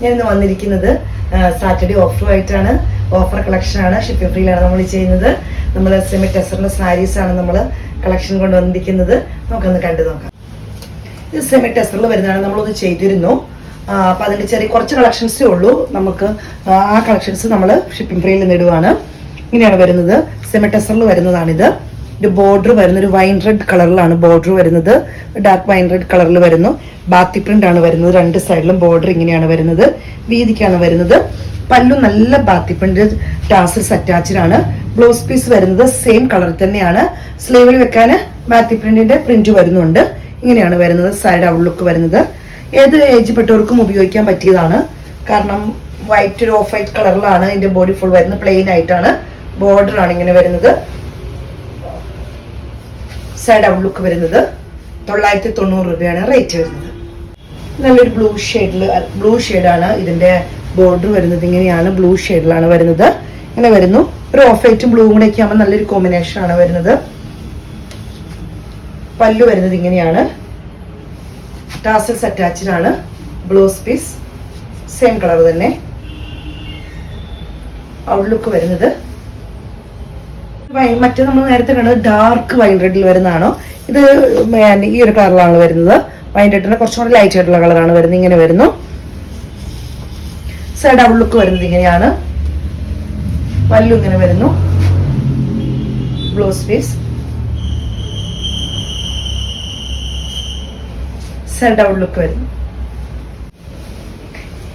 ഞാൻ ഇന്ന് വന്നിരിക്കുന്നത് സാറ്റർഡേ ഓഫറുമായിട്ടാണ്. ഓഫർ കളക്ഷനാണ്, ഷിപ്പിംഗ് ഫ്രീയിലാണ് നമ്മൾ ചെയ്യുന്നത്. നമ്മൾ സെമി ടെസറിന്റെ സാരീസാണ് നമ്മൾ കളക്ഷൻ കൊണ്ടുവന്നിരിക്കുന്നത്. നമുക്കൊന്ന് കണ്ടു നോക്കാം. ഇത് സെമി ടെസറിൽ വരുന്നതാണ്, നമ്മളൊന്ന് ചെയ്തിരുന്നു. അപ്പം അതിൻ്റെ കുറച്ച് കളക്ഷൻസേ ഉള്ളൂ. നമുക്ക് ആ കളക്ഷൻസ് നമ്മൾ ഷിപ്പിംഗ് ഫ്രീയിൽ നിടുവാണ്. ഇങ്ങനെയാണ് വരുന്നത്. സെമി ടെസറിൽ വരുന്നതാണിത്. ഒരു ബോർഡർ വരുന്ന ഒരു വൈൻ റെഡ് കളറിലാണ് ബോർഡർ വരുന്നത്. ഡാർക്ക് വൈൻ റെഡ് കളറിൽ വരുന്നു. ബാത്തി പ്രിന്റ് ആണ് വരുന്നത്. രണ്ട് സൈഡിലും ബോർഡർ ഇങ്ങനെയാണ് വരുന്നത്. വീതിക്കാണ് വരുന്നത്. പല്ലു നല്ല ബാത്തി പ്രിന്റ് ടാസൽസ് അറ്റാച്ച്ഡ് ആണ്. ബ്ലൗസ് പീസ് വരുന്നത് സെയിം കളർ തന്നെയാണ്. സ്ലീവിൽ വെക്കാൻ ബാത്തി പ്രിന്റിന്റെ പ്രിന്റ് വരുന്നുണ്ട്. ഇങ്ങനെയാണ് വരുന്നത്. സൈഡ് ഔട്ട്ലുക്ക് വരുന്നത് ഏത് ഏജ് പെട്ടവർക്കും ഉപയോഗിക്കാൻ പറ്റിയതാണ്. കാരണം വൈറ്റ് ഒരു ഓഫ് വൈറ്റ് കളറിലാണ് ഇതിന്റെ ബോഡി ഫുൾ വരുന്നത്. പ്ലെയിൻ ആയിട്ടാണ്. ബോർഡർ ആണ് ഇങ്ങനെ വരുന്നത്. സൈഡ് ഔട്ട്ലുക്ക് വരുന്നത് 990 രൂപയാണ് റേറ്റ് വരുന്നത്. നല്ലൊരു ബ്ലൂ ഷെയ്ഡാണ് ഇതിന്റെ ബോർഡർ വരുന്നത്. ഇങ്ങനെയാണ് ബ്ലൂ ഷെയ്ഡിലാണ് വരുന്നത്. ഇങ്ങനെ വരുന്നു. ഒരു ഓഫ് വൈറ്റും ബ്ലൂവും കൂടെ ഒക്കെ ആകുമ്പോൾ നല്ലൊരു കോമ്പിനേഷൻ ആണ് വരുന്നത്. പല്ലു വരുന്നത് ഇങ്ങനെയാണ്. ടാസൽസ് അറ്റാച്ച്ഡ് ആണ്. ബ്ലൗസ് പീസ് സെയിം കളർ തന്നെ. ഔട്ട്ലുക്ക് വരുന്നത് മറ്റേ നമ്മൾ നേരത്തെ കണ്ടത് ഡാർക്ക് വൈൻ റെഡിൽ വരുന്നതാണോ, ഇത് ഈ ഒരു കളറിലാണ് വരുന്നത്. വൈൻ റെഡിന് കുറച്ചും കൂടി ലൈറ്റ് ആയിട്ടുള്ള കളറാണ് വരുന്നത്. ഇങ്ങനെ വരുന്നു. സൈഡ് ഔട്ട്ലുക്ക് വരുന്നത് ഇങ്ങനെയാണ്. പല്ലു ഇങ്ങനെ വരുന്നു. ബ്ലൗസ് പീസ് സൈഡ് ഔട്ട്ലുക്ക് വരുന്നു.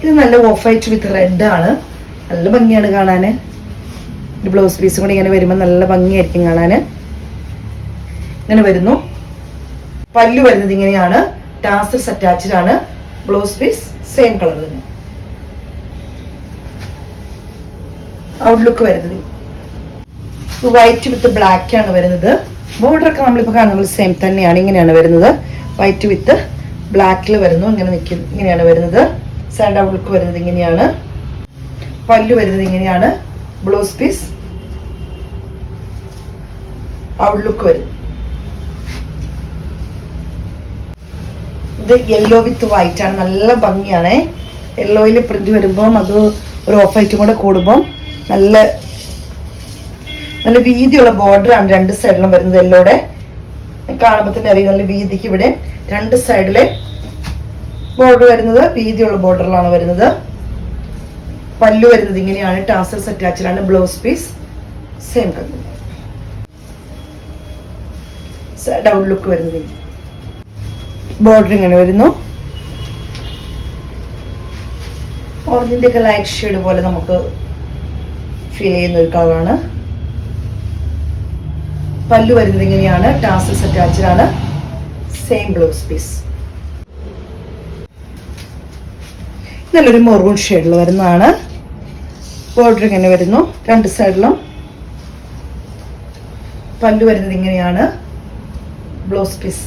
ഇത് നല്ല ഓഫ് വൈറ്റ് വിത്ത് റെഡ് ആണ്. നല്ല ഭംഗിയാണ് കാണാന്. ബ്ലൗസ് പീസും കൂടി ഇങ്ങനെ വരുമ്പോൾ നല്ല ഭംഗിയായിരിക്കും കാണാന്. ഇങ്ങനെ വരുന്നു. പല്ലു വരുന്നത് ഇങ്ങനെയാണ്. ടാസൽസ് അറ്റാച്ച്ഡ് ആണ്. ബ്ലൗസ് പീസ് സെയിം കളർ തന്നെ. ഔട്ട്ലുക്ക് വരുന്നത് വൈറ്റ് വിത്ത് ബ്ലാക്ക് ആണ് വരുന്നത്. ബോർഡർ ഒക്കെ നമ്മളിപ്പോൾ കാണുന്നത് സെയിം തന്നെയാണ്. ഇങ്ങനെയാണ് വരുന്നത്. വൈറ്റ് വിത്ത് ബ്ലാക്കിൽ വരുന്നു. ഇങ്ങനെയാണ് വരുന്നത്. സൈഡ് ഔട്ട്ലുക്ക് വരുന്നത് ഇങ്ങനെയാണ്. പല്ലു വരുന്നത് ഇങ്ങനെയാണ്. ബ്ലൗസ് പീസ് ഔട്ട്ലുക്ക് വരും. ഇത് യെല്ലോ വിത്ത് വൈറ്റ് ആണ്. നല്ല ഭംഗിയാണ്. യെല്ലോയിൽ പ്രിന്റ് വരുമ്പോൾ അത് ഒരു ഓഫ് വൈറ്റും കൂടെ കൂടുമ്പോൾ നല്ല വീതിയുള്ള ബോർഡർ ആണ് രണ്ട് സൈഡിലും വരുന്നത്. യെല്ലോടെ കാണുമ്പോൾ തന്നെ അറിയാം നല്ല വീതിക്ക്. ഇവിടെ രണ്ട് സൈഡിലെ ബോർഡർ വരുന്നത് വീതിയുള്ള ബോർഡറിലാണ് വരുന്നത്. പല്ലു വരുന്നത് ഇങ്ങനെയാണ്. ടാസൽസ് അറ്റാച്ച്ഡ് ആണ്. Blouse piece same colour. Side outlook വരുന്നത് ബോർഡർ ഇങ്ങനെ വരുന്നു. ഓറഞ്ചിന്റെ ഒക്കെ ലൈറ്റ് ഷെയ്ഡ് പോലെ നമുക്ക് ഫീൽ ചെയ്യുന്ന ഒരു കളറാണ്. പല്ലു വരുന്നത് ഇങ്ങനെയാണ്. ടാസൽസ് അറ്റാച്ച്ഡ് ആണ്. Same blouse piece. നല്ലൊരു മെറൂൺ ഷെയ്ഡിൽ വരുന്നതാണ്. ബോർഡർ ഇങ്ങനെ വരുന്നു രണ്ട് സൈഡിലും. പല്ലു വരുന്നത് ഇങ്ങനെയാണ്. Blouse piece